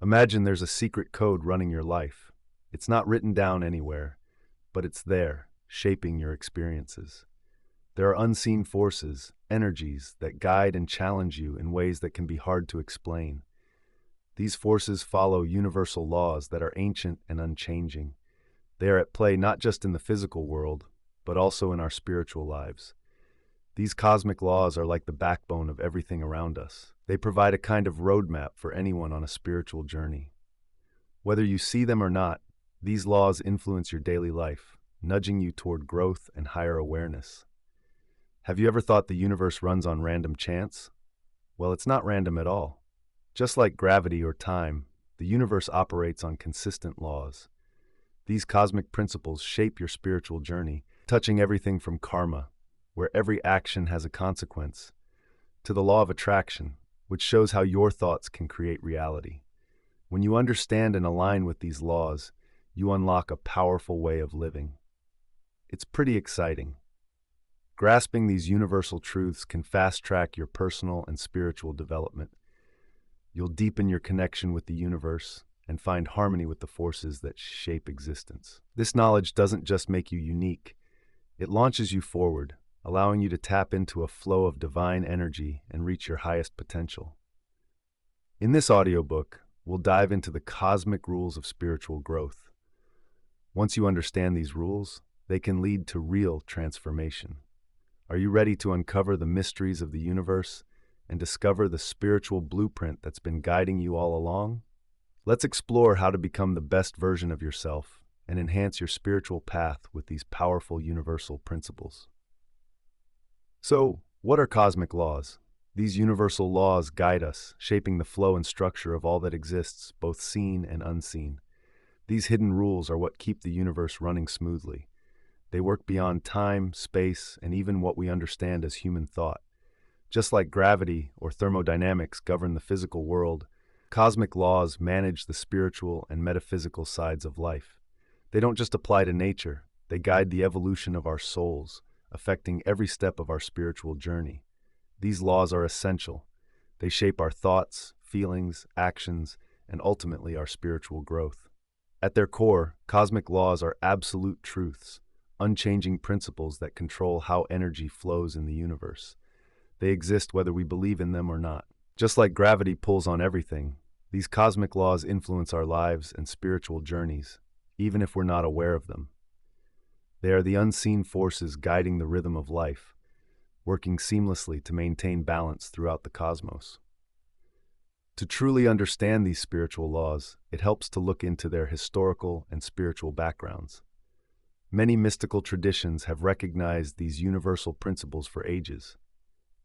Imagine there's a secret code running your life. It's not written down anywhere, but it's there, shaping your experiences. There are unseen forces, energies that guide and challenge you in ways that can be hard to explain. These forces follow universal laws that are ancient and unchanging. They are at play not just in the physical world, but also in our spiritual lives. These cosmic laws are like the backbone of everything around us. They provide a kind of roadmap for anyone on a spiritual journey. Whether you see them or not, these laws influence your daily life, nudging you toward growth and higher awareness. Have you ever thought the universe runs on random chance? Well, it's not random at all. Just like gravity or time, the universe operates on consistent laws. These cosmic principles shape your spiritual journey, touching everything from karma, where every action has a consequence, to the law of attraction, which shows how your thoughts can create reality. When you understand and align with these laws, you unlock a powerful way of living. It's pretty exciting. Grasping these universal truths can fast-track your personal and spiritual development. You'll deepen your connection with the universe and find harmony with the forces that shape existence. This knowledge doesn't just make you unique, it launches you forward, allowing you to tap into a flow of divine energy and reach your highest potential. In this audiobook, we'll dive into the cosmic rules of spiritual growth. Once you understand these rules, they can lead to real transformation. Are you ready to uncover the mysteries of the universe and discover the spiritual blueprint that's been guiding you all along? Let's explore how to become the best version of yourself and enhance your spiritual path with these powerful universal principles. So, what are cosmic laws? These universal laws guide us, shaping the flow and structure of all that exists, both seen and unseen. These hidden rules are what keep the universe running smoothly. They work beyond time, space, and even what we understand as human thought. Just like gravity or thermodynamics govern the physical world, cosmic laws manage the spiritual and metaphysical sides of life. They don't just apply to nature, they guide the evolution of our souls, affecting every step of our spiritual journey. These laws are essential. They shape our thoughts, feelings, actions, and ultimately our spiritual growth. At their core, cosmic laws are absolute truths, unchanging principles that control how energy flows in the universe. They exist whether we believe in them or not. Just like gravity pulls on everything, these cosmic laws influence our lives and spiritual journeys, even if we're not aware of them. They are the unseen forces guiding the rhythm of life, working seamlessly to maintain balance throughout the cosmos. To truly understand these spiritual laws, it helps to look into their historical and spiritual backgrounds. Many mystical traditions have recognized these universal principles for ages.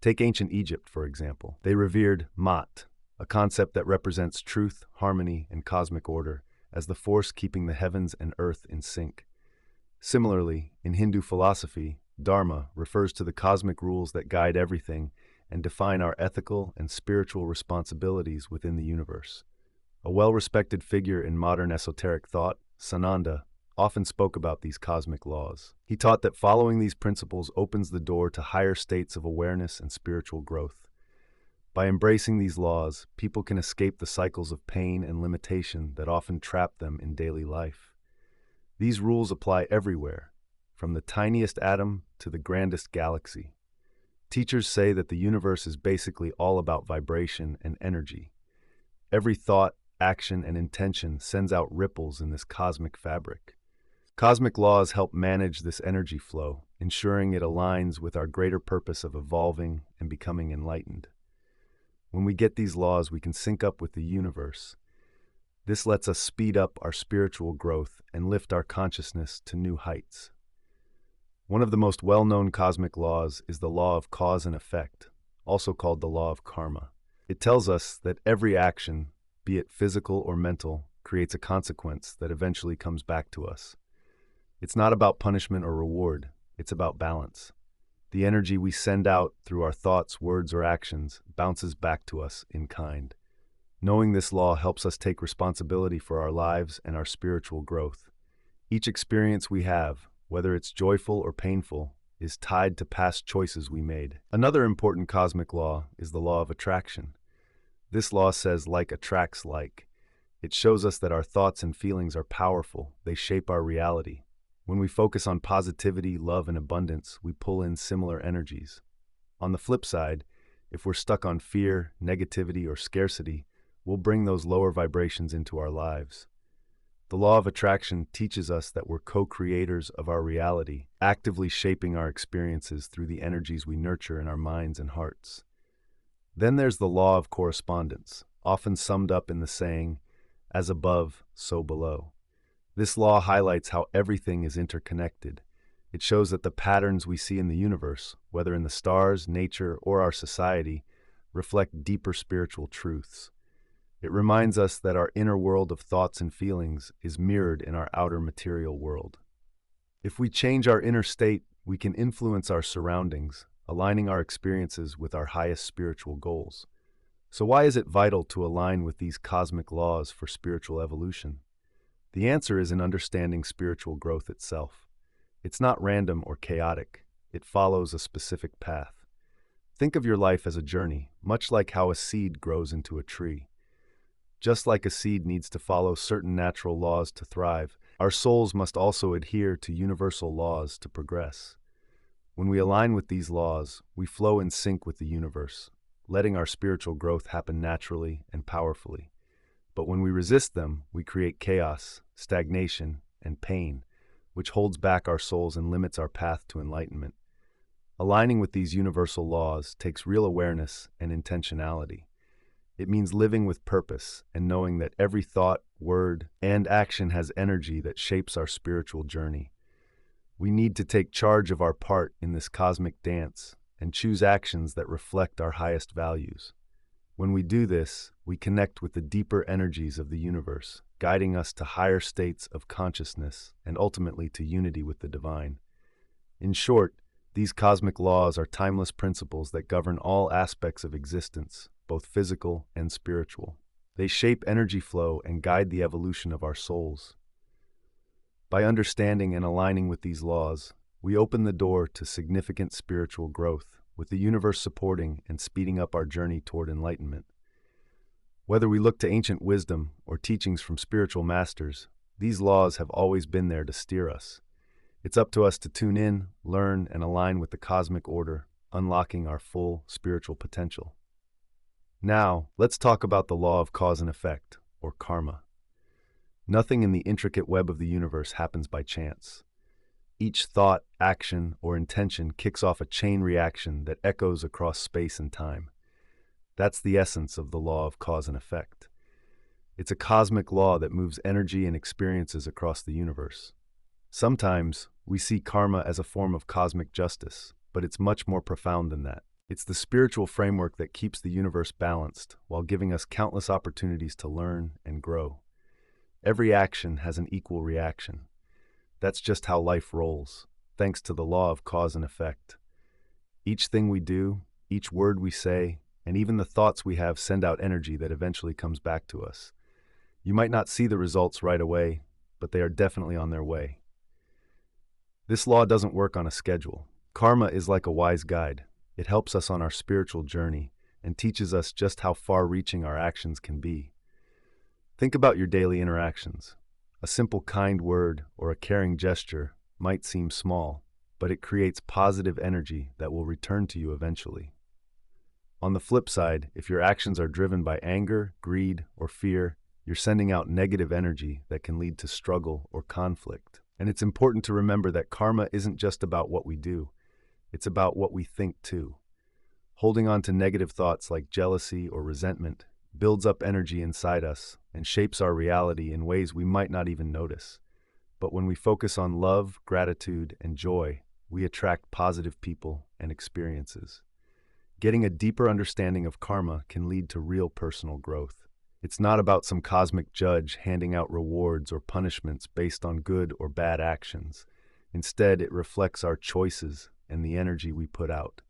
Take ancient Egypt, for example. They revered Maat, a concept that represents truth, harmony, and cosmic order, as the force keeping the heavens and earth in sync. Similarly, in Hindu philosophy, Dharma refers to the cosmic rules that guide everything and define our ethical and spiritual responsibilities within the universe. A well-respected figure in modern esoteric thought, Sananda, often spoke about these cosmic laws. He taught that following these principles opens the door to higher states of awareness and spiritual growth. By embracing these laws, people can escape the cycles of pain and limitation that often trap them in daily life. These rules apply everywhere, from the tiniest atom to the grandest galaxy. Teachers say that the universe is basically all about vibration and energy. Every thought, action, and intention sends out ripples in this cosmic fabric. Cosmic laws help manage this energy flow, ensuring it aligns with our greater purpose of evolving and becoming enlightened. When we get these laws, we can sync up with the universe. This lets us speed up our spiritual growth and lift our consciousness to new heights. One of the most well-known cosmic laws is the law of cause and effect, also called the law of karma. It tells us that every action, be it physical or mental, creates a consequence that eventually comes back to us. It's not about punishment or reward, it's about balance. The energy we send out through our thoughts, words, or actions bounces back to us in kind. Knowing this law helps us take responsibility for our lives and our spiritual growth. Each experience we have, whether it's joyful or painful, is tied to past choices we made. Another important cosmic law is the law of attraction. This law says like attracts like. It shows us that our thoughts and feelings are powerful. They shape our reality. When we focus on positivity, love, and abundance, we pull in similar energies. On the flip side, if we're stuck on fear, negativity, or scarcity, we'll bring those lower vibrations into our lives. The law of attraction teaches us that we're co-creators of our reality, actively shaping our experiences through the energies we nurture in our minds and hearts. Then there's the law of correspondence, often summed up in the saying, "As above, so below." This law highlights how everything is interconnected. It shows that the patterns we see in the universe, whether in the stars, nature, or our society, reflect deeper spiritual truths. It reminds us that our inner world of thoughts and feelings is mirrored in our outer material world. If we change our inner state, we can influence our surroundings, aligning our experiences with our highest spiritual goals. So why is it vital to align with these cosmic laws for spiritual evolution? The answer is in understanding spiritual growth itself. It's not random or chaotic. It follows a specific path. Think of your life as a journey, much like how a seed grows into a tree. Just like a seed needs to follow certain natural laws to thrive, our souls must also adhere to universal laws to progress. When we align with these laws, we flow in sync with the universe, letting our spiritual growth happen naturally and powerfully. But when we resist them, we create chaos, stagnation, and pain, which holds back our souls and limits our path to enlightenment. Aligning with these universal laws takes real awareness and intentionality. It means living with purpose and knowing that every thought, word, and action has energy that shapes our spiritual journey. We need to take charge of our part in this cosmic dance and choose actions that reflect our highest values. When we do this, we connect with the deeper energies of the universe, guiding us to higher states of consciousness and ultimately to unity with the divine. In short, these cosmic laws are timeless principles that govern all aspects of existence, both physical and spiritual. They shape energy flow and guide the evolution of our souls. By understanding and aligning with these laws, we open the door to significant spiritual growth, with the universe supporting and speeding up our journey toward enlightenment. Whether we look to ancient wisdom or teachings from spiritual masters, these laws have always been there to steer us. It's up to us to tune in, learn, and align with the cosmic order, unlocking our full spiritual potential. Now, let's talk about the law of cause and effect, or karma. Nothing in the intricate web of the universe happens by chance. Each thought, action, or intention kicks off a chain reaction that echoes across space and time. That's the essence of the law of cause and effect. It's a cosmic law that moves energy and experiences across the universe. Sometimes, we see karma as a form of cosmic justice, but it's much more profound than that. It's the spiritual framework that keeps the universe balanced while giving us countless opportunities to learn and grow. Every action has an equal reaction. That's just how life rolls, thanks to the law of cause and effect. Each thing we do, each word we say, and even the thoughts we have send out energy that eventually comes back to us. You might not see the results right away, but they are definitely on their way. This law doesn't work on a schedule. Karma is like a wise guide. It helps us on our spiritual journey and teaches us just how far-reaching our actions can be. Think about your daily interactions. A simple kind word or a caring gesture might seem small, but it creates positive energy that will return to you eventually. On the flip side, if your actions are driven by anger, greed, or fear, you're sending out negative energy that can lead to struggle or conflict. And it's important to remember that karma isn't just about what we do. It's about what we think too. Holding on to negative thoughts like jealousy or resentment builds up energy inside us and shapes our reality in ways we might not even notice. But when we focus on love, gratitude, and joy, we attract positive people and experiences. Getting a deeper understanding of karma can lead to real personal growth. It's not about some cosmic judge handing out rewards or punishments based on good or bad actions. Instead, it reflects our choices and the energy we put out.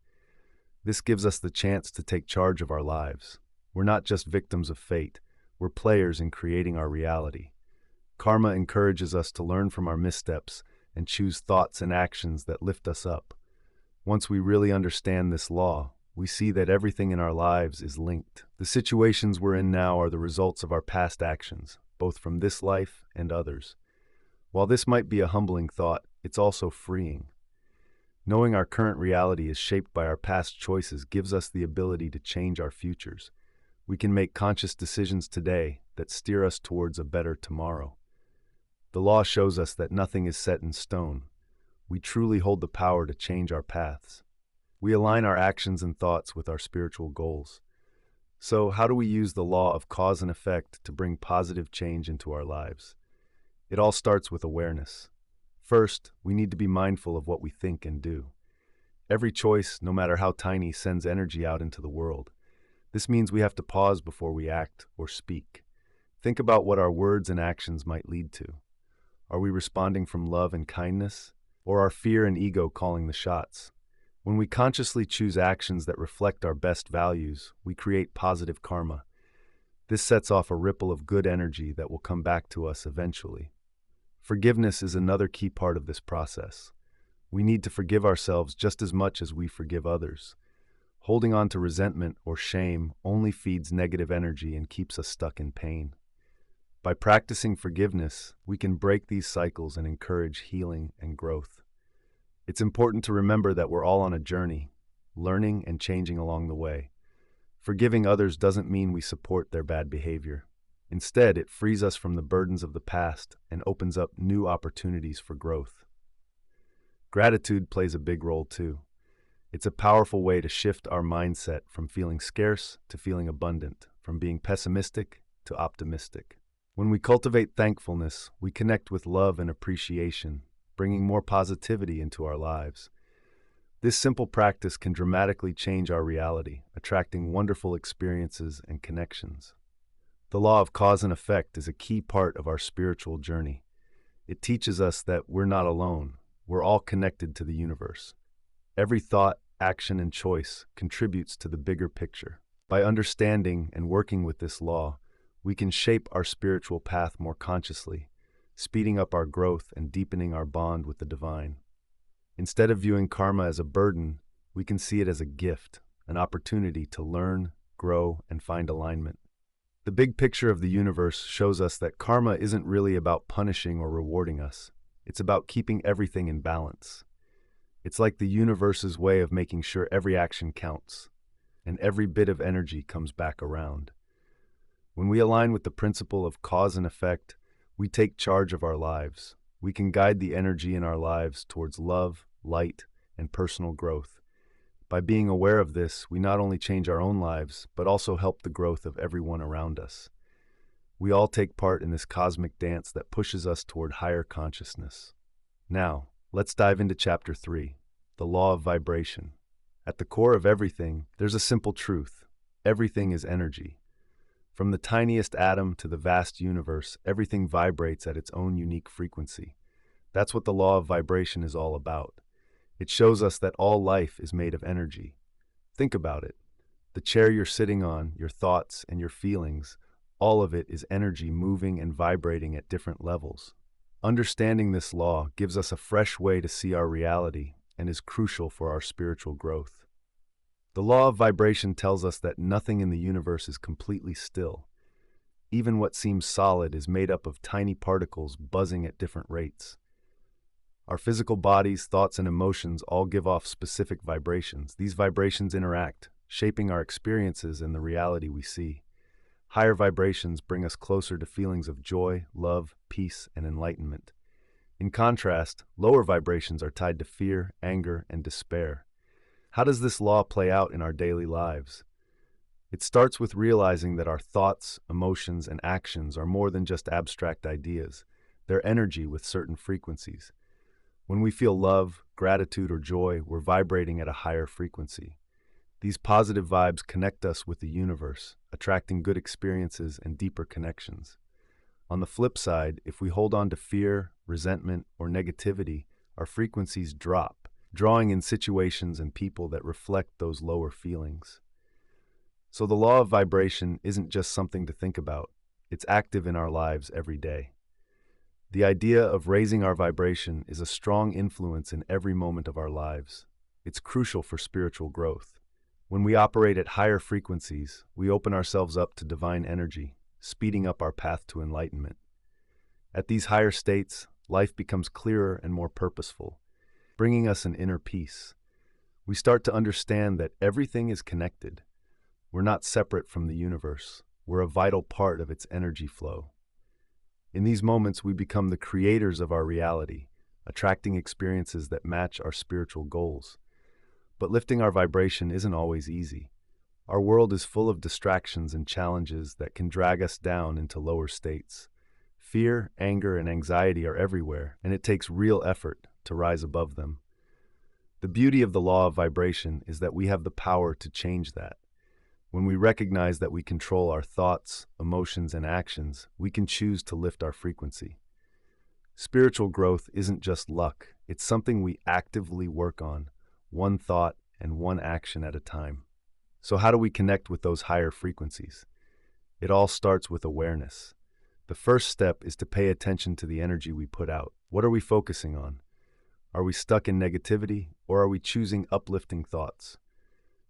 This gives us the chance to take charge of our lives. We're not just victims of fate, we're players in creating our reality. Karma encourages us to learn from our missteps and choose thoughts and actions that lift us up. Once we really understand this law, we see that everything in our lives is linked. The situations we're in now are the results of our past actions. both from this life and others. While this might be a humbling thought, it's also freeing. Knowing our current reality is shaped by our past choices gives us the ability to change our futures. We can make conscious decisions today that steer us towards a better tomorrow. The law shows us that nothing is set in stone. We truly hold the power to change our paths. We align our actions and thoughts with our spiritual goals. So, how do we use the law of cause and effect to bring positive change into our lives? It all starts with awareness. First, we need to be mindful of what we think and do. Every choice, no matter how tiny, sends energy out into the world. This means we have to pause before we act or speak. Think about what our words and actions might lead to. Are we responding from love and kindness, or are fear and ego calling the shots? When we consciously choose actions that reflect our best values, we create positive karma. This sets off a ripple of good energy that will come back to us eventually. Forgiveness is another key part of this process. We need to forgive ourselves just as much as we forgive others. Holding on to resentment or shame only feeds negative energy and keeps us stuck in pain. By practicing forgiveness, we can break these cycles and encourage healing and growth. It's important to remember that we're all on a journey, learning and changing along the way. Forgiving others doesn't mean we support their bad behavior. Instead, it frees us from the burdens of the past and opens up new opportunities for growth. Gratitude plays a big role too. It's a powerful way to shift our mindset from feeling scarce to feeling abundant, from being pessimistic to optimistic. When we cultivate thankfulness, we connect with love and appreciation, bringing more positivity into our lives. This simple practice can dramatically change our reality, attracting wonderful experiences and connections. The law of cause and effect is a key part of our spiritual journey. It teaches us that we're not alone. We're all connected to the universe. Every thought, action, and choice contributes to the bigger picture. By understanding and working with this law, we can shape our spiritual path more consciously, speeding up our growth and deepening our bond with the divine. Instead of viewing karma as a burden, we can see it as a gift, an opportunity to learn, grow, and find alignment. The big picture of the universe shows us that karma isn't really about punishing or rewarding us. It's about keeping everything in balance. It's like the universe's way of making sure every action counts, and every bit of energy comes back around. When we align with the principle of cause and effect, we take charge of our lives. We can guide the energy in our lives towards love, light, and personal growth. By being aware of this, we not only change our own lives, but also help the growth of everyone around us. We all take part in this cosmic dance that pushes us toward higher consciousness. Now, let's dive into Chapter 3, the Law of Vibration. At the core of everything, there's a simple truth. Everything is energy. From the tiniest atom to the vast universe, everything vibrates at its own unique frequency. That's what the law of vibration is all about. It shows us that all life is made of energy. Think about it. The chair you're sitting on, your thoughts, and your feelings, all of it is energy moving and vibrating at different levels. Understanding this law gives us a fresh way to see our reality and is crucial for our spiritual growth. The law of vibration tells us that nothing in the universe is completely still. Even what seems solid is made up of tiny particles buzzing at different rates. Our physical bodies, thoughts, and emotions all give off specific vibrations. These vibrations interact, shaping our experiences and the reality we see. Higher vibrations bring us closer to feelings of joy, love, peace, and enlightenment. In contrast, lower vibrations are tied to fear, anger, and despair. How does this law play out in our daily lives? It starts with realizing that our thoughts, emotions, and actions are more than just abstract ideas. They're energy with certain frequencies. When we feel love, gratitude, or joy, we're vibrating at a higher frequency. These positive vibes connect us with the universe, attracting good experiences and deeper connections. On the flip side, if we hold on to fear, resentment, or negativity, our frequencies drop, drawing in situations and people that reflect those lower feelings. So the law of vibration isn't just something to think about, it's active in our lives every day. The idea of raising our vibration is a strong influence in every moment of our lives. It's crucial for spiritual growth. When we operate at higher frequencies, we open ourselves up to divine energy, speeding up our path to enlightenment. At these higher states, life becomes clearer and more purposeful, bringing us an inner peace. We start to understand that everything is connected. We're not separate from the universe. We're a vital part of its energy flow. In these moments, we become the creators of our reality, attracting experiences that match our spiritual goals. But lifting our vibration isn't always easy. Our world is full of distractions and challenges that can drag us down into lower states. Fear, anger, and anxiety are everywhere, and it takes real effort to rise above them. The beauty of the law of vibration is that we have the power to change that. When we recognize that we control our thoughts, emotions, and actions, we can choose to lift our frequency. Spiritual growth isn't just luck, it's something we actively work on, one thought and one action at a time. So how do we connect with those higher frequencies? It all starts with awareness. The first step is to pay attention to the energy we put out. What are we focusing on? Are we stuck in negativity, or are we choosing uplifting thoughts?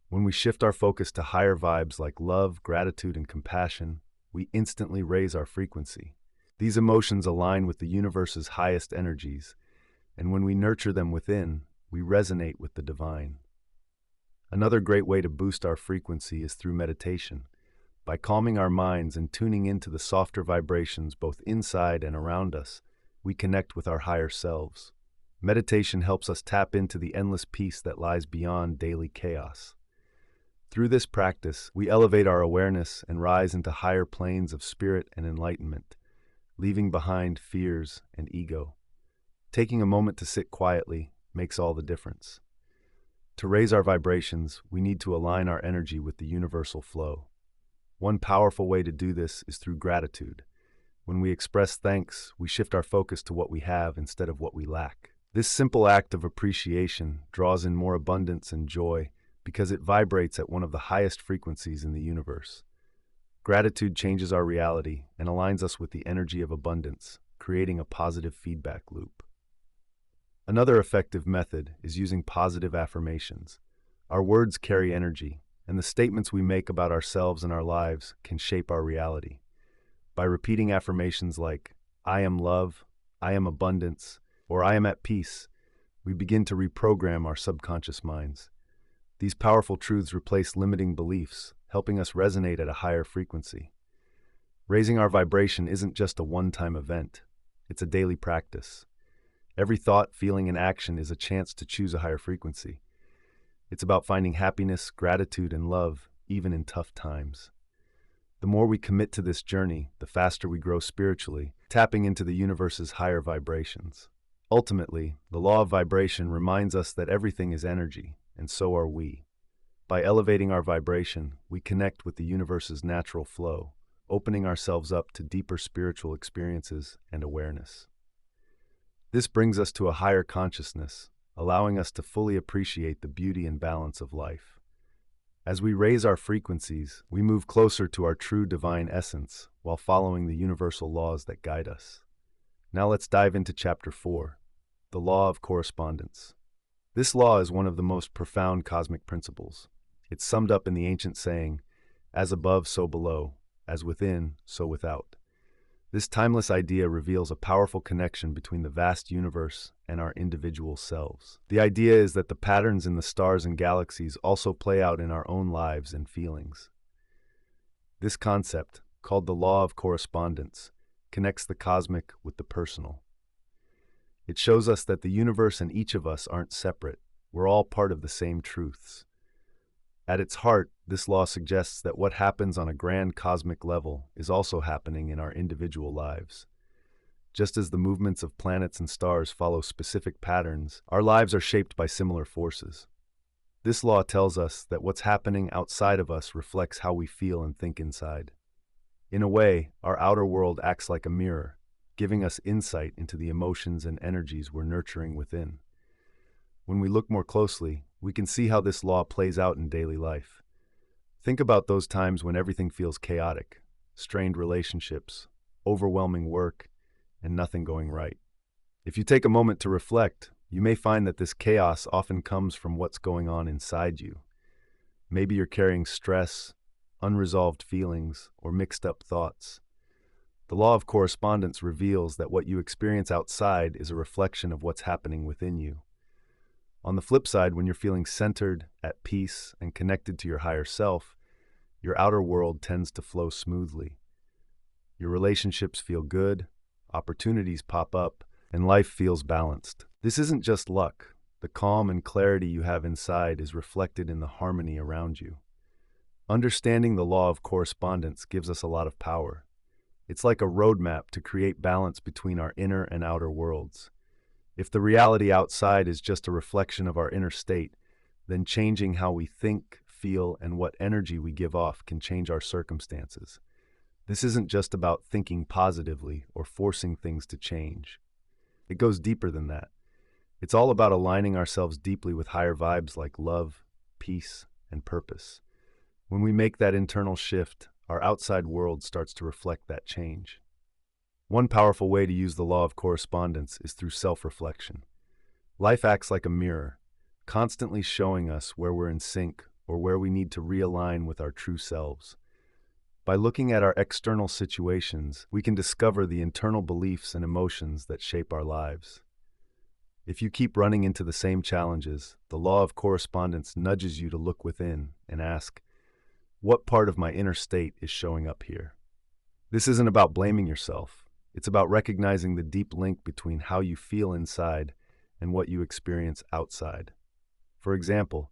When we shift our focus to higher vibes like love, gratitude, and compassion, we instantly raise our frequency. These emotions align with the universe's highest energies, and when we nurture them within, we resonate with the divine. Another great way to boost our frequency is through meditation. By calming our minds and tuning into the softer vibrations both inside and around us, we connect with our higher selves. Meditation helps us tap into the endless peace that lies beyond daily chaos. Through this practice, we elevate our awareness and rise into higher planes of spirit and enlightenment, leaving behind fears and ego. Taking a moment to sit quietly makes all the difference. To raise our vibrations, we need to align our energy with the universal flow. One powerful way to do this is through gratitude. When we express thanks, we shift our focus to what we have instead of what we lack. This simple act of appreciation draws in more abundance and joy because it vibrates at one of the highest frequencies in the universe. Gratitude changes our reality and aligns us with the energy of abundance, creating a positive feedback loop. Another effective method is using positive affirmations. Our words carry energy, and the statements we make about ourselves and our lives can shape our reality. By repeating affirmations like, "I am love," "I am abundance," or "I am at peace," we begin to reprogram our subconscious minds. These powerful truths replace limiting beliefs, helping us resonate at a higher frequency. Raising our vibration isn't just a one-time event, it's a daily practice. Every thought, feeling, and action is a chance to choose a higher frequency. It's about finding happiness, gratitude, and love, even in tough times. The more we commit to this journey, the faster we grow spiritually, tapping into the universe's higher vibrations. Ultimately, the law of vibration reminds us that everything is energy, and so are we. By elevating our vibration, we connect with the universe's natural flow, opening ourselves up to deeper spiritual experiences and awareness. This brings us to a higher consciousness, allowing us to fully appreciate the beauty and balance of life. As we raise our frequencies, we move closer to our true divine essence while following the universal laws that guide us. Now let's dive into Chapter 4, the Law of Correspondence. This law is one of the most profound cosmic principles. It's summed up in the ancient saying, "As above, so below, as within, so without." This timeless idea reveals a powerful connection between the vast universe and our individual selves. The idea is that the patterns in the stars and galaxies also play out in our own lives and feelings. This concept, called the law of correspondence, connects the cosmic with the personal. It shows us that the universe and each of us aren't separate. We're all part of the same truths. At its heart, this law suggests that what happens on a grand cosmic level is also happening in our individual lives. Just as the movements of planets and stars follow specific patterns, our lives are shaped by similar forces. This law tells us that what's happening outside of us reflects how we feel and think inside. In a way, our outer world acts like a mirror, giving us insight into the emotions and energies we're nurturing within. When we look more closely, we can see how this law plays out in daily life. Think about those times when everything feels chaotic, strained relationships, overwhelming work, and nothing going right. If you take a moment to reflect, you may find that this chaos often comes from what's going on inside you. Maybe you're carrying stress, unresolved feelings, or mixed up thoughts. The law of correspondence reveals that what you experience outside is a reflection of what's happening within you. On the flip side, when you're feeling centered, at peace, and connected to your higher self, your outer world tends to flow smoothly. Your relationships feel good, opportunities pop up, and life feels balanced. This isn't just luck. The calm and clarity you have inside is reflected in the harmony around you. Understanding the law of correspondence gives us a lot of power. It's like a roadmap to create balance between our inner and outer worlds. If the reality outside is just a reflection of our inner state, then changing how we think, feel, and what energy we give off can change our circumstances. This isn't just about thinking positively or forcing things to change. It goes deeper than that. It's all about aligning ourselves deeply with higher vibes like love, peace, and purpose. When we make that internal shift, our outside world starts to reflect that change. One powerful way to use the law of correspondence is through self-reflection. Life acts like a mirror, constantly showing us where we're in sync or where we need to realign with our true selves. By looking at our external situations, we can discover the internal beliefs and emotions that shape our lives. If you keep running into the same challenges, the law of correspondence nudges you to look within and ask, what part of my inner state is showing up here? This isn't about blaming yourself. It's about recognizing the deep link between how you feel inside and what you experience outside. For example,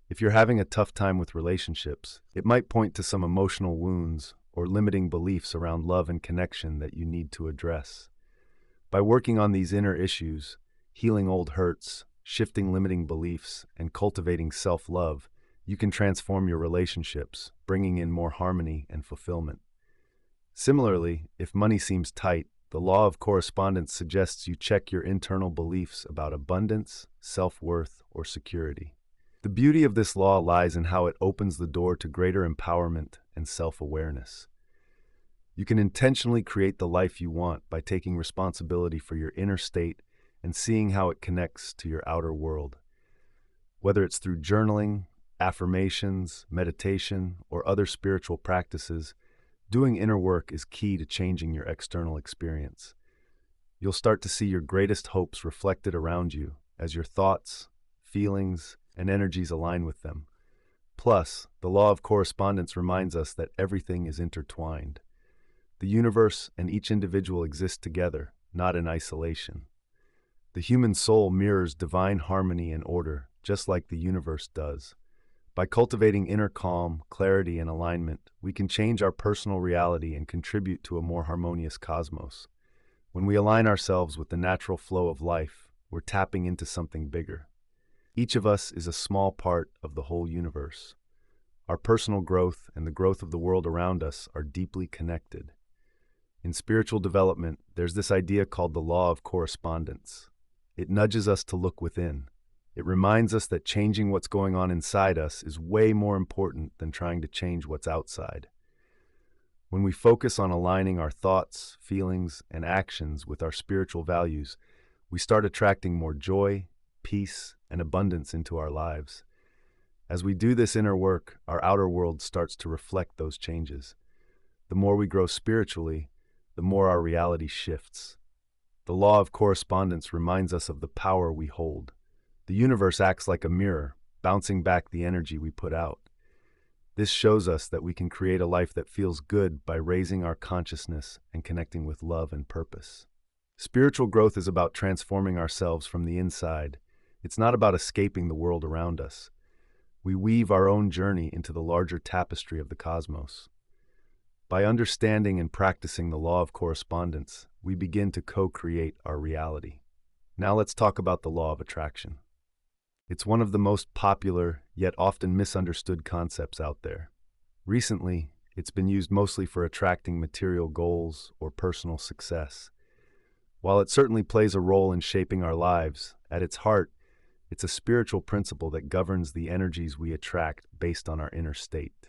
if you're having a tough time with relationships, it might point to some emotional wounds or limiting beliefs around love and connection that you need to address. By working on these inner issues, healing old hurts, shifting limiting beliefs, and cultivating self-love, you can transform your relationships, bringing in more harmony and fulfillment. Similarly, if money seems tight, the law of correspondence suggests you check your internal beliefs about abundance, self-worth, or security. The beauty of this law lies in how it opens the door to greater empowerment and self-awareness. You can intentionally create the life you want by taking responsibility for your inner state and seeing how it connects to your outer world. Whether it's through journaling, affirmations, meditation, or other spiritual practices, doing inner work is key to changing your external experience. You'll start to see your greatest hopes reflected around you as your thoughts, feelings, and energies align with them. Plus, the law of correspondence reminds us that everything is intertwined. The universe and each individual exist together, not in isolation. The human soul mirrors divine harmony and order, just like the universe does. By cultivating inner calm, clarity, and alignment, we can change our personal reality and contribute to a more harmonious cosmos. When we align ourselves with the natural flow of life, we're tapping into something bigger. Each of us is a small part of the whole universe. Our personal growth and the growth of the world around us are deeply connected. In spiritual development, there's this idea called the law of correspondence. It nudges us to look within. It reminds us that changing what's going on inside us is way more important than trying to change what's outside. When we focus on aligning our thoughts, feelings, and actions with our spiritual values, we start attracting more joy, peace, and abundance into our lives. As we do this inner work, our outer world starts to reflect those changes. The more we grow spiritually, the more our reality shifts. The law of correspondence reminds us of the power we hold. The universe acts like a mirror, bouncing back the energy we put out. This shows us that we can create a life that feels good by raising our consciousness and connecting with love and purpose. Spiritual growth is about transforming ourselves from the inside. It's not about escaping the world around us. We weave our own journey into the larger tapestry of the cosmos. By understanding and practicing the law of correspondence, we begin to co-create our reality. Now let's talk about the law of attraction. It's one of the most popular, yet often misunderstood concepts out there. Recently, it's been used mostly for attracting material goals or personal success. While it certainly plays a role in shaping our lives, at its heart, it's a spiritual principle that governs the energies we attract based on our inner state.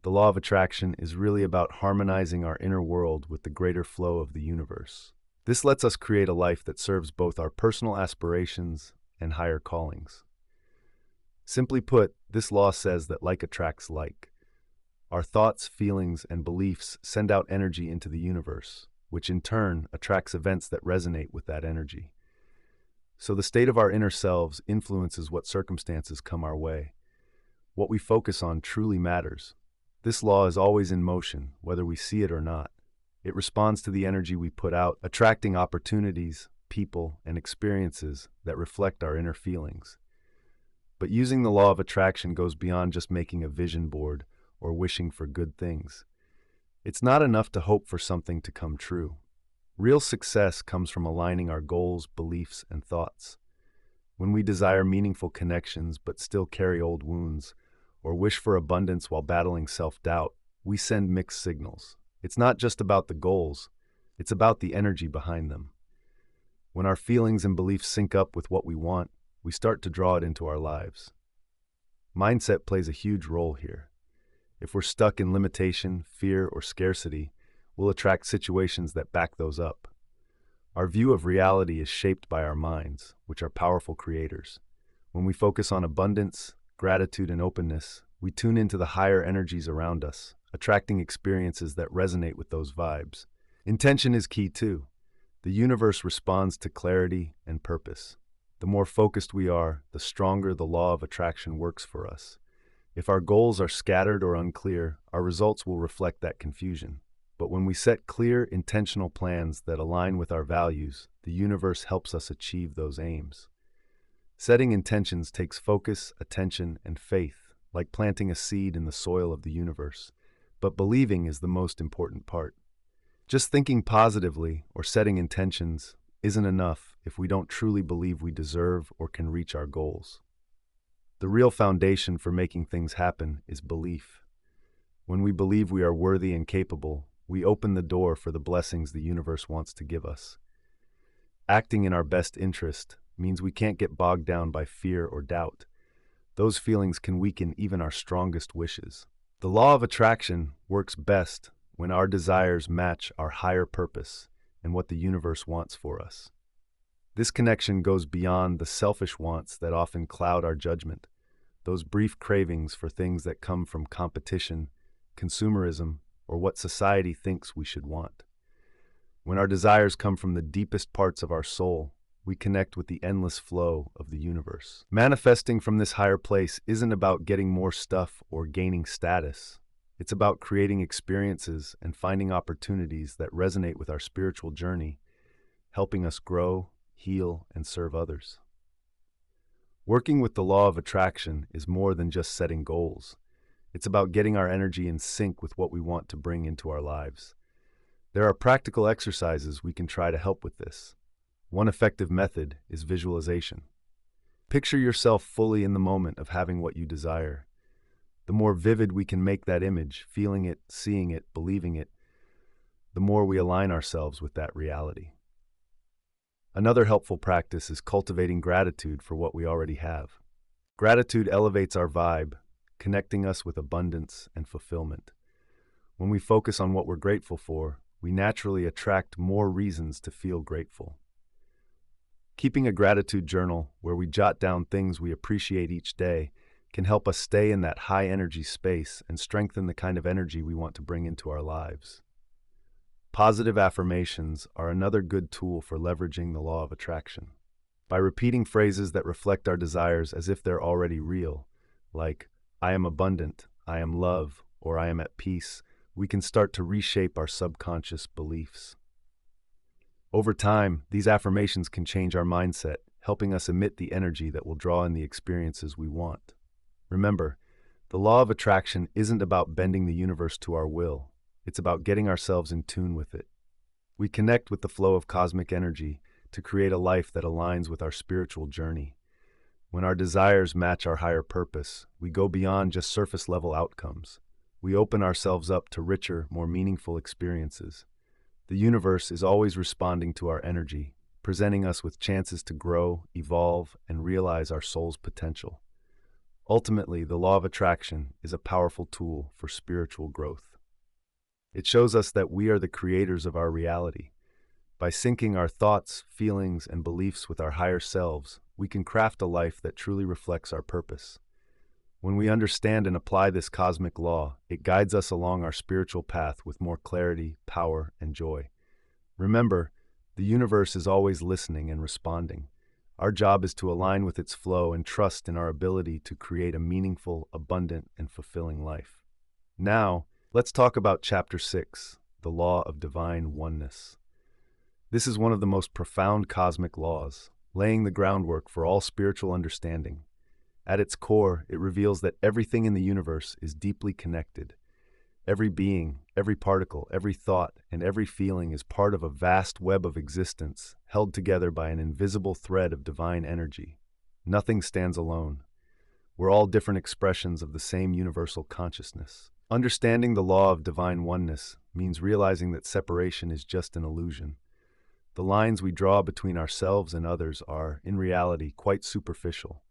The law of attraction is really about harmonizing our inner world with the greater flow of the universe. This lets us create a life that serves both our personal aspirations and higher callings. Simply put, this law says that like attracts like. Our thoughts, feelings, and beliefs send out energy into the universe, which in turn attracts events that resonate with that energy. So the state of our inner selves influences what circumstances come our way. What we focus on truly matters. This law is always in motion, whether we see it or not. It responds to the energy we put out, attracting opportunities, people, and experiences that reflect our inner feelings. But using the law of attraction goes beyond just making a vision board or wishing for good things. It's not enough to hope for something to come true. Real success comes from aligning our goals, beliefs, and thoughts. When we desire meaningful connections but still carry old wounds, or wish for abundance while battling self-doubt, we send mixed signals. It's not just about the goals, it's about the energy behind them. When our feelings and beliefs sync up with what we want, we start to draw it into our lives. Mindset plays a huge role here. If we're stuck in limitation, fear, or scarcity, we'll attract situations that back those up. Our view of reality is shaped by our minds, which are powerful creators. When we focus on abundance, gratitude, and openness, we tune into the higher energies around us, attracting experiences that resonate with those vibes. Intention is key too. The universe responds to clarity and purpose. The more focused we are, the stronger the law of attraction works for us. If our goals are scattered or unclear, our results will reflect that confusion. But when we set clear, intentional plans that align with our values, the universe helps us achieve those aims. Setting intentions takes focus, attention, and faith, like planting a seed in the soil of the universe. But believing is the most important part. Just thinking positively or setting intentions isn't enough if we don't truly believe we deserve or can reach our goals. The real foundation for making things happen is belief. When we believe we are worthy and capable, we open the door for the blessings the universe wants to give us. Acting in our best interest means we can't get bogged down by fear or doubt. Those feelings can weaken even our strongest wishes. The law of attraction works best when our desires match our higher purpose and what the universe wants for us. This connection goes beyond the selfish wants that often cloud our judgment, those brief cravings for things that come from competition, consumerism, or what society thinks we should want. When our desires come from the deepest parts of our soul, we connect with the endless flow of the universe. Manifesting from this higher place isn't about getting more stuff or gaining status. It's about creating experiences and finding opportunities that resonate with our spiritual journey, helping us grow, heal, and serve others. Working with the law of attraction is more than just setting goals. It's about getting our energy in sync with what we want to bring into our lives. There are practical exercises we can try to help with this. One effective method is visualization. Picture yourself fully in the moment of having what you desire. The more vivid we can make that image, feeling it, seeing it, believing it, the more we align ourselves with that reality. Another helpful practice is cultivating gratitude for what we already have. Gratitude elevates our vibe, connecting us with abundance and fulfillment. When we focus on what we're grateful for, we naturally attract more reasons to feel grateful. Keeping a gratitude journal where we jot down things we appreciate each day can help us stay in that high energy space and strengthen the kind of energy we want to bring into our lives. Positive affirmations are another good tool for leveraging the law of attraction. By repeating phrases that reflect our desires as if they're already real, like, I am abundant, I am love, or I am at peace, we can start to reshape our subconscious beliefs. Over time, these affirmations can change our mindset, helping us emit the energy that will draw in the experiences we want. Remember, the law of attraction isn't about bending the universe to our will. It's about getting ourselves in tune with it. We connect with the flow of cosmic energy to create a life that aligns with our spiritual journey. When our desires match our higher purpose, we go beyond just surface-level outcomes. We open ourselves up to richer, more meaningful experiences. The universe is always responding to our energy, presenting us with chances to grow, evolve, and realize our soul's potential. Ultimately, the law of attraction is a powerful tool for spiritual growth. It shows us that we are the creators of our reality. By syncing our thoughts, feelings, and beliefs with our higher selves, we can craft a life that truly reflects our purpose. When we understand and apply this cosmic law, it guides us along our spiritual path with more clarity, power, and joy. Remember, the universe is always listening and responding. Our job is to align with its flow and trust in our ability to create a meaningful, abundant, and fulfilling life. Now, let's talk about Chapter 6, the Law of Divine Oneness. This is one of the most profound cosmic laws, laying the groundwork for all spiritual understanding. At its core, it reveals that everything in the universe is deeply connected. Every being, every particle, every thought, and every feeling is part of a vast web of existence, held together by an invisible thread of divine energy. Nothing stands alone. We're all different expressions of the same universal consciousness. Understanding the law of divine oneness means realizing that separation is just an illusion. The lines we draw between ourselves and others are, in reality, quite superficial.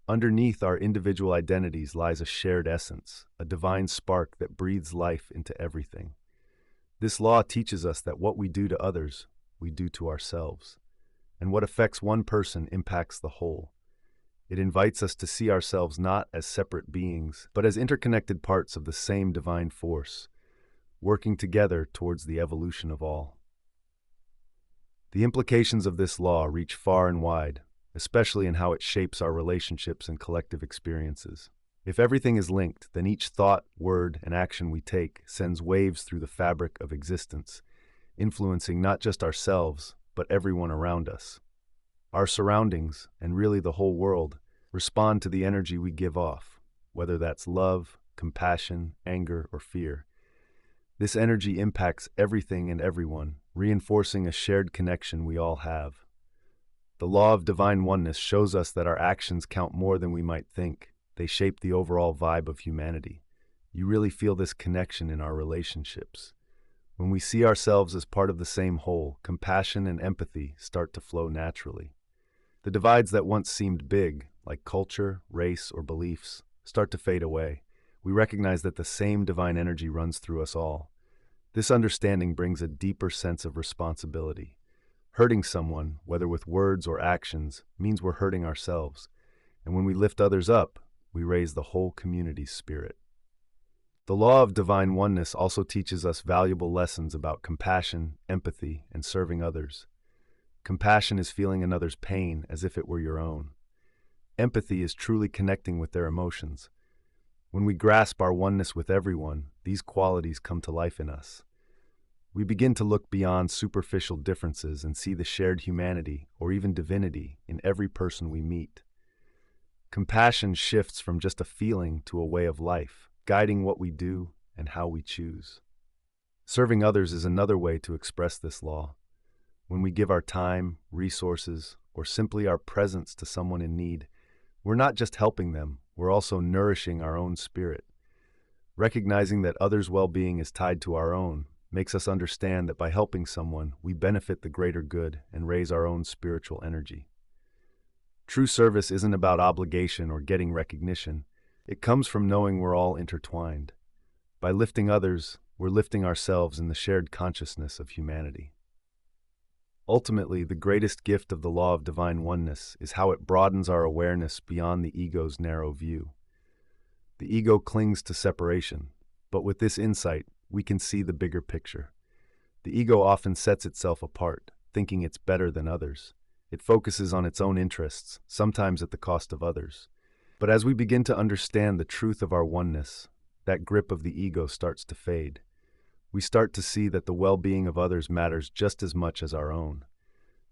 Underneath our individual identities lies a shared essence, a divine spark that breathes life into everything. This law teaches us that what we do to others, we do to ourselves, and what affects one person impacts the whole. It invites us to see ourselves not as separate beings, but as interconnected parts of the same divine force, working together towards the evolution of all. The implications of this law reach far and wide, especially in how it shapes our relationships and collective experiences. If everything is linked, then each thought, word, and action we take sends waves through the fabric of existence, influencing not just ourselves, but everyone around us. Our surroundings, and really the whole world, respond to the energy we give off, whether that's love, compassion, anger, or fear. This energy impacts everything and everyone, reinforcing a shared connection we all have. The law of divine oneness shows us that our actions count more than we might think. They shape the overall vibe of humanity. You really feel this connection in our relationships. When we see ourselves as part of the same whole, compassion and empathy start to flow naturally. The divides that once seemed big, like culture, race, or beliefs, start to fade away. We recognize that the same divine energy runs through us all. This understanding brings a deeper sense of responsibility. Hurting someone, whether with words or actions, means we're hurting ourselves. And when we lift others up, we raise the whole community's spirit. The law of divine oneness also teaches us valuable lessons about compassion, empathy, and serving others. Compassion is feeling another's pain as if it were your own. Empathy is truly connecting with their emotions. When we grasp our oneness with everyone, these qualities come to life in us. We begin to look beyond superficial differences and see the shared humanity, or even divinity, in every person we meet. Compassion shifts from just a feeling to a way of life, guiding what we do and how we choose. Serving others is another way to express this law. When we give our time, resources, or simply our presence to someone in need, we're not just helping them, we're also nourishing our own spirit. Recognizing that others' well-being is tied to our own makes us understand that by helping someone, we benefit the greater good and raise our own spiritual energy. True service isn't about obligation or getting recognition. It comes from knowing we're all intertwined. By lifting others, we're lifting ourselves in the shared consciousness of humanity. Ultimately, the greatest gift of the law of divine oneness is how it broadens our awareness beyond the ego's narrow view. The ego clings to separation, but with this insight, we can see the bigger picture. The ego often sets itself apart, thinking it's better than others. It focuses on its own interests, sometimes at the cost of others. But as we begin to understand the truth of our oneness, that grip of the ego starts to fade. We start to see that the well-being of others matters just as much as our own.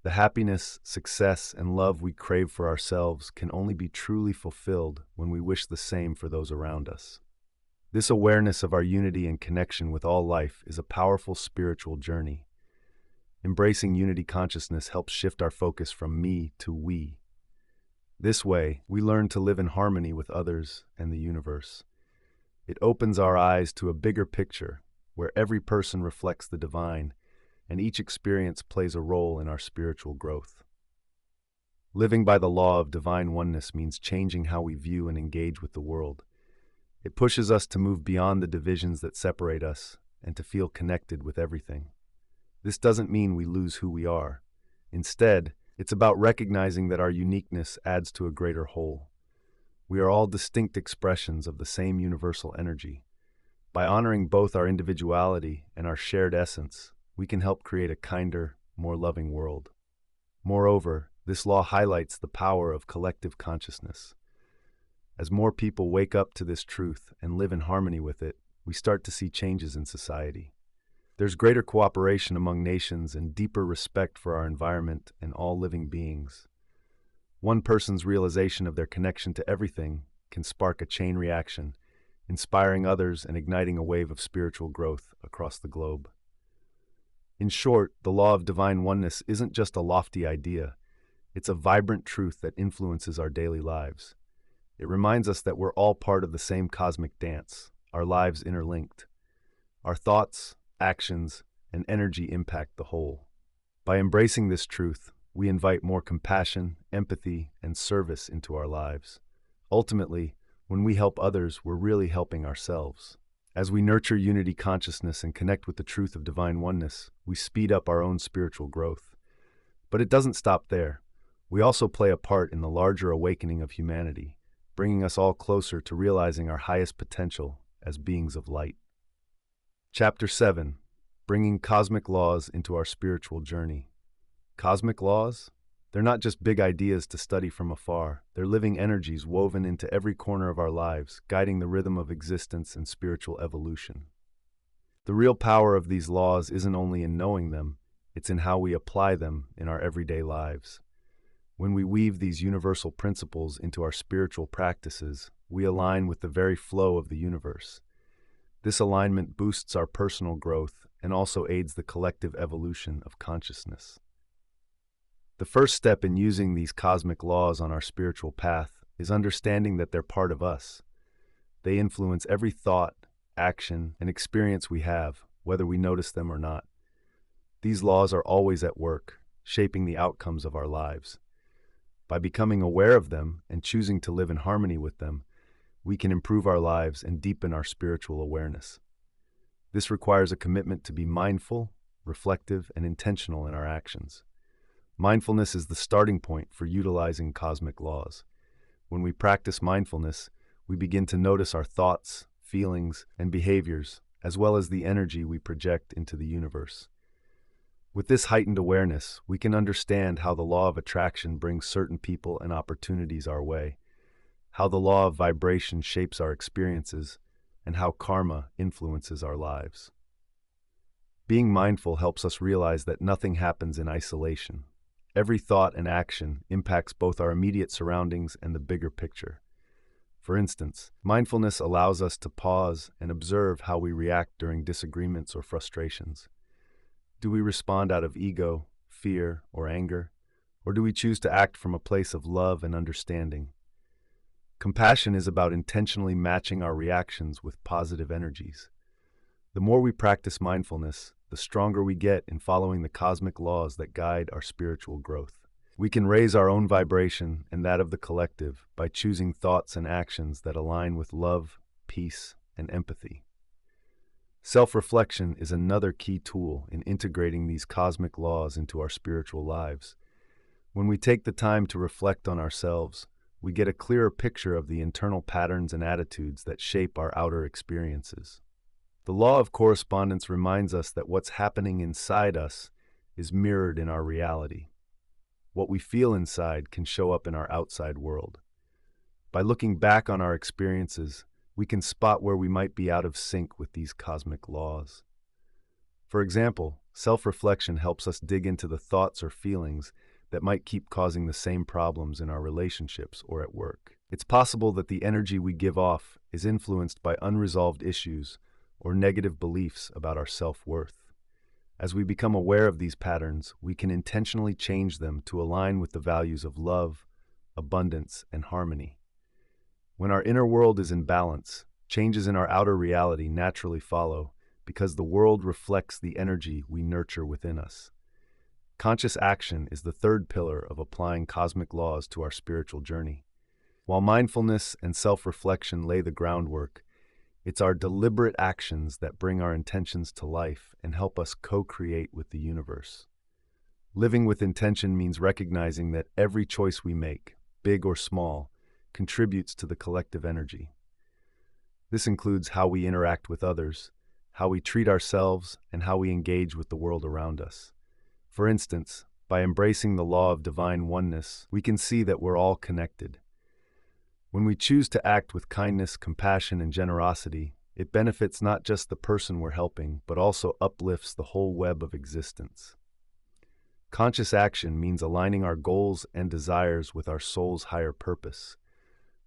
The happiness, success, and love we crave for ourselves can only be truly fulfilled when we wish the same for those around us. This awareness of our unity and connection with all life is a powerful spiritual journey. Embracing unity consciousness helps shift our focus from me to we. This way, we learn to live in harmony with others and the universe. It opens our eyes to a bigger picture, where every person reflects the divine, and each experience plays a role in our spiritual growth. Living by the law of divine oneness means changing how we view and engage with the world. It pushes us to move beyond the divisions that separate us and to feel connected with everything. This doesn't mean we lose who we are. Instead, it's about recognizing that our uniqueness adds to a greater whole. We are all distinct expressions of the same universal energy. By honoring both our individuality and our shared essence, we can help create a kinder, more loving world. Moreover, this law highlights the power of collective consciousness. As more people wake up to this truth and live in harmony with it, we start to see changes in society. There's greater cooperation among nations and deeper respect for our environment and all living beings. One person's realization of their connection to everything can spark a chain reaction, inspiring others and igniting a wave of spiritual growth across the globe. In short, the law of divine oneness isn't just a lofty idea. It's a vibrant truth that influences our daily lives. It reminds us that we're all part of the same cosmic dance, our lives interlinked. Our thoughts, actions, and energy impact the whole. By embracing this truth, we invite more compassion, empathy, and service into our lives. Ultimately, when we help others, we're really helping ourselves. As we nurture unity consciousness and connect with the truth of divine oneness, we speed up our own spiritual growth. But it doesn't stop there. We also play a part in the larger awakening of humanity, bringing us all closer to realizing our highest potential as beings of light. Chapter 7. Bringing cosmic laws into our spiritual journey. Cosmic laws? They're not just big ideas to study from afar. They're living energies woven into every corner of our lives, guiding the rhythm of existence and spiritual evolution. The real power of these laws isn't only in knowing them, it's in how we apply them in our everyday lives. When we weave these universal principles into our spiritual practices, we align with the very flow of the universe. This alignment boosts our personal growth and also aids the collective evolution of consciousness. The first step in using these cosmic laws on our spiritual path is understanding that they're part of us. They influence every thought, action, and experience we have, whether we notice them or not. These laws are always at work, shaping the outcomes of our lives. By becoming aware of them and choosing to live in harmony with them, we can improve our lives and deepen our spiritual awareness. This requires a commitment to be mindful, reflective, and intentional in our actions. Mindfulness is the starting point for utilizing cosmic laws. When we practice mindfulness, we begin to notice our thoughts, feelings, and behaviors, as well as the energy we project into the universe. With this heightened awareness, we can understand how the law of attraction brings certain people and opportunities our way, how the law of vibration shapes our experiences, and how karma influences our lives. Being mindful helps us realize that nothing happens in isolation. Every thought and action impacts both our immediate surroundings and the bigger picture. For instance, mindfulness allows us to pause and observe how we react during disagreements or frustrations. Do we respond out of ego, fear, or anger? Or do we choose to act from a place of love and understanding? Compassion is about intentionally matching our reactions with positive energies. The more we practice mindfulness, the stronger we get in following the cosmic laws that guide our spiritual growth. We can raise our own vibration and that of the collective by choosing thoughts and actions that align with love, peace, and empathy. Self-reflection is another key tool in integrating these cosmic laws into our spiritual lives. When we take the time to reflect on ourselves, we get a clearer picture of the internal patterns and attitudes that shape our outer experiences. The law of correspondence reminds us that what's happening inside us is mirrored in our reality. What we feel inside can show up in our outside world. By looking back on our experiences, we can spot where we might be out of sync with these cosmic laws. For example, self-reflection helps us dig into the thoughts or feelings that might keep causing the same problems in our relationships or at work. It's possible that the energy we give off is influenced by unresolved issues or negative beliefs about our self-worth. As we become aware of these patterns, we can intentionally change them to align with the values of love, abundance, and harmony. When our inner world is in balance, changes in our outer reality naturally follow because the world reflects the energy we nurture within us. Conscious action is the third pillar of applying cosmic laws to our spiritual journey. While mindfulness and self-reflection lay the groundwork, it's our deliberate actions that bring our intentions to life and help us co-create with the universe. Living with intention means recognizing that every choice we make, big or small, contributes to the collective energy. This includes how we interact with others, how we treat ourselves, and how we engage with the world around us. For instance, by embracing the law of divine oneness, we can see that we're all connected. When we choose to act with kindness, compassion, and generosity, it benefits not just the person we're helping, but also uplifts the whole web of existence. Conscious action means aligning our goals and desires with our soul's higher purpose,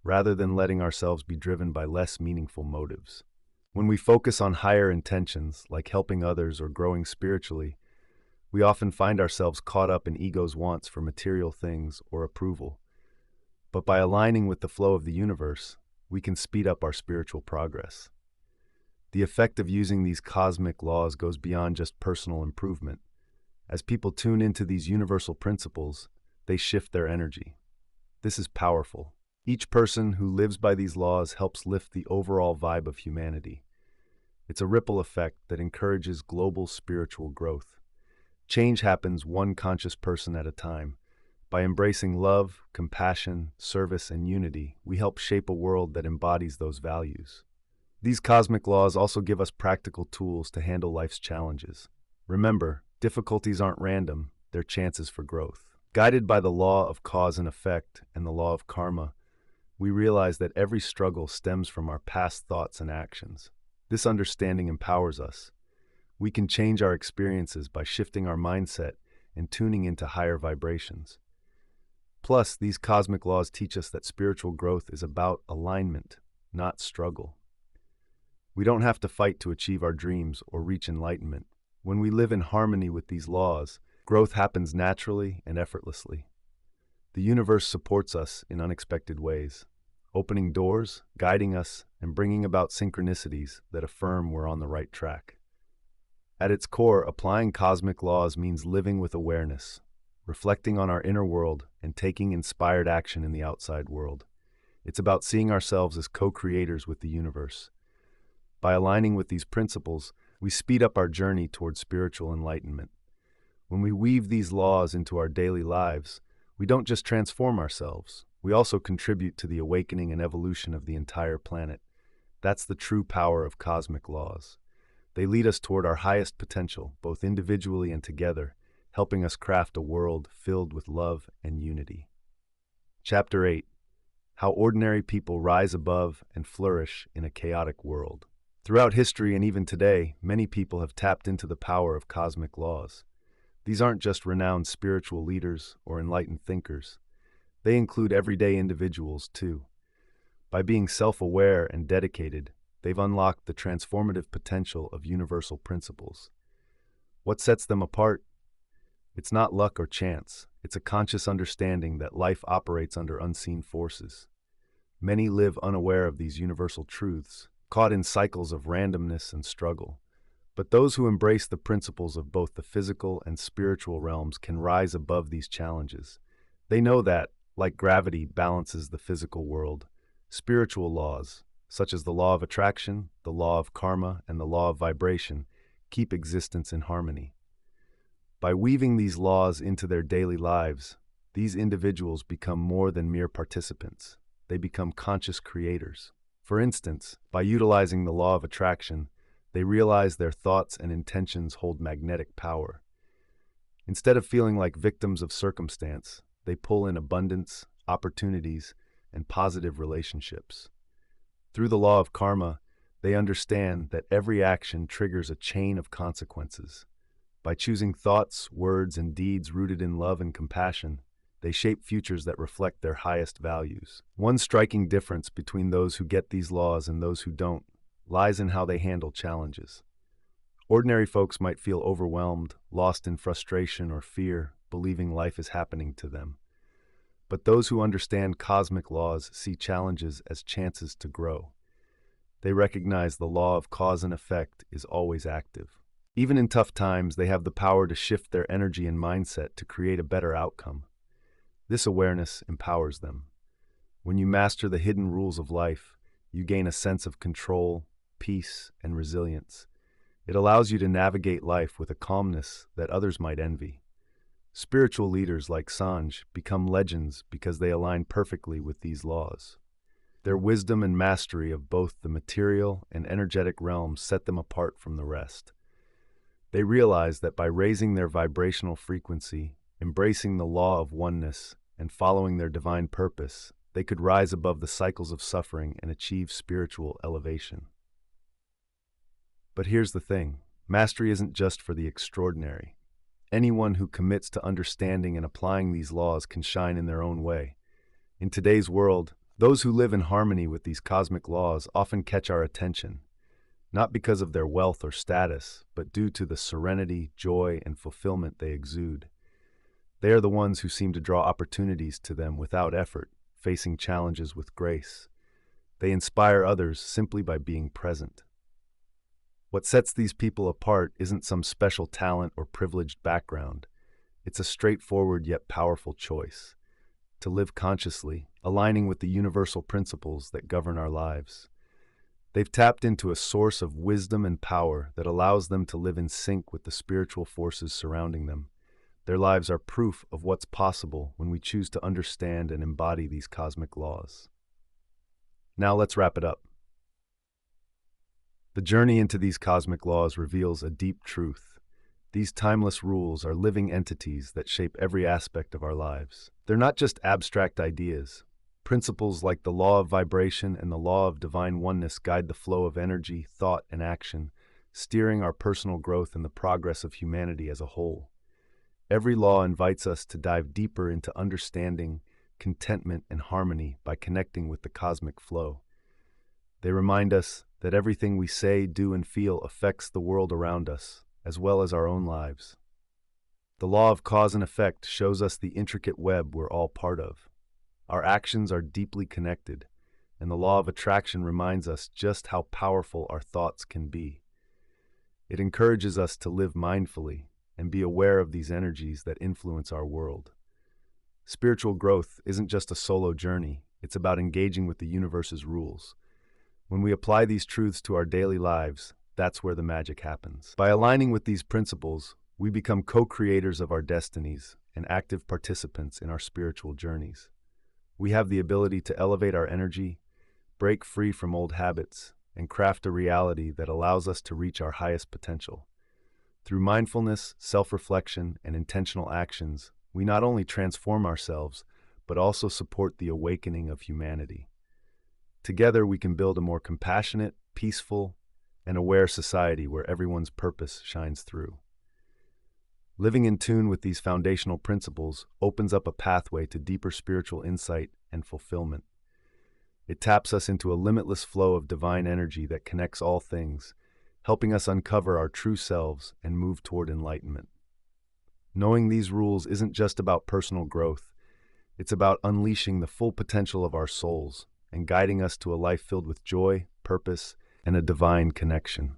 rather than letting ourselves be driven by less meaningful motives. When we focus on higher intentions, like helping others or growing spiritually, we often find ourselves caught up in ego's wants for material things or approval. But by aligning with the flow of the universe, we can speed up our spiritual progress. The effect of using these cosmic laws goes beyond just personal improvement. As people tune into these universal principles, they shift their energy. This is powerful. Each person who lives by these laws helps lift the overall vibe of humanity. It's a ripple effect that encourages global spiritual growth. Change happens one conscious person at a time. By embracing love, compassion, service, and unity, we help shape a world that embodies those values. These cosmic laws also give us practical tools to handle life's challenges. Remember, difficulties aren't random, they're chances for growth. Guided by the law of cause and effect and the law of karma, we realize that every struggle stems from our past thoughts and actions. This understanding empowers us. We can change our experiences by shifting our mindset and tuning into higher vibrations. Plus, these cosmic laws teach us that spiritual growth is about alignment, not struggle. We don't have to fight to achieve our dreams or reach enlightenment. When we live in harmony with these laws, growth happens naturally and effortlessly. The universe supports us in unexpected ways, opening doors, guiding us, and bringing about synchronicities that affirm we're on the right track. At its core, applying cosmic laws means living with awareness, reflecting on our inner world, and taking inspired action in the outside world. It's about seeing ourselves as co-creators with the universe. By aligning with these principles, we speed up our journey towards spiritual enlightenment. When we weave these laws into our daily lives, we don't just transform ourselves, we also contribute to the awakening and evolution of the entire planet. That's the true power of cosmic laws. They lead us toward our highest potential, both individually and together, helping us craft a world filled with love and unity. Chapter 8: How Ordinary People Rise Above and Flourish in a Chaotic World. Throughout history and even today, many people have tapped into the power of cosmic laws. These aren't just renowned spiritual leaders or enlightened thinkers. They include everyday individuals, too. By being self-aware and dedicated, they've unlocked the transformative potential of universal principles. What sets them apart? It's not luck or chance. It's a conscious understanding that life operates under unseen forces. Many live unaware of these universal truths, caught in cycles of randomness and struggle. But those who embrace the principles of both the physical and spiritual realms can rise above these challenges. They know that, like gravity balances the physical world, spiritual laws, such as the law of attraction, the law of karma, and the law of vibration, keep existence in harmony. By weaving these laws into their daily lives, these individuals become more than mere participants. They become conscious creators. For instance, by utilizing the law of attraction, they realize their thoughts and intentions hold magnetic power. Instead of feeling like victims of circumstance, they pull in abundance, opportunities, and positive relationships. Through the law of karma, they understand that every action triggers a chain of consequences. By choosing thoughts, words, and deeds rooted in love and compassion, they shape futures that reflect their highest values. One striking difference between those who get these laws and those who don't lies in how they handle challenges. Ordinary folks might feel overwhelmed, lost in frustration or fear, believing life is happening to them. But those who understand cosmic laws see challenges as chances to grow. They recognize the law of cause and effect is always active. Even in tough times, they have the power to shift their energy and mindset to create a better outcome. This awareness empowers them. When you master the hidden rules of life, you gain a sense of control, peace, and resilience. It allows you to navigate life with a calmness that others might envy. Spiritual leaders like Sanj become legends because they align perfectly with these laws. Their wisdom and mastery of both the material and energetic realms set them apart from the rest. They realized that by raising their vibrational frequency, embracing the law of oneness, and following their divine purpose, they could rise above the cycles of suffering and achieve spiritual elevation. But here's the thing, mastery isn't just for the extraordinary. Anyone who commits to understanding and applying these laws can shine in their own way. In today's world, those who live in harmony with these cosmic laws often catch our attention, not because of their wealth or status, but due to the serenity, joy, and fulfillment they exude. They are the ones who seem to draw opportunities to them without effort, facing challenges with grace. They inspire others simply by being present. What sets these people apart isn't some special talent or privileged background. It's a straightforward yet powerful choice: to live consciously, aligning with the universal principles that govern our lives. They've tapped into a source of wisdom and power that allows them to live in sync with the spiritual forces surrounding them. Their lives are proof of what's possible when we choose to understand and embody these cosmic laws. Now let's wrap it up. The journey into these cosmic laws reveals a deep truth. These timeless rules are living entities that shape every aspect of our lives. They're not just abstract ideas. Principles like the law of vibration and the law of divine oneness guide the flow of energy, thought, and action, steering our personal growth and the progress of humanity as a whole. Every law invites us to dive deeper into understanding, contentment, and harmony by connecting with the cosmic flow. They remind us that everything we say, do, and feel affects the world around us, as well as our own lives. The law of cause and effect shows us the intricate web we're all part of. Our actions are deeply connected, and the law of attraction reminds us just how powerful our thoughts can be. It encourages us to live mindfully and be aware of these energies that influence our world. Spiritual growth isn't just a solo journey, it's about engaging with the universe's rules. When we apply these truths to our daily lives, that's where the magic happens. By aligning with these principles, we become co-creators of our destinies and active participants in our spiritual journeys. We have the ability to elevate our energy, break free from old habits, and craft a reality that allows us to reach our highest potential. Through mindfulness, self-reflection, and intentional actions, we not only transform ourselves, but also support the awakening of humanity. Together, we can build a more compassionate, peaceful, and aware society where everyone's purpose shines through. Living in tune with these foundational principles opens up a pathway to deeper spiritual insight and fulfillment. It taps us into a limitless flow of divine energy that connects all things, helping us uncover our true selves and move toward enlightenment. Knowing these rules isn't just about personal growth, it's about unleashing the full potential of our souls and guiding us to a life filled with joy, purpose, and a divine connection.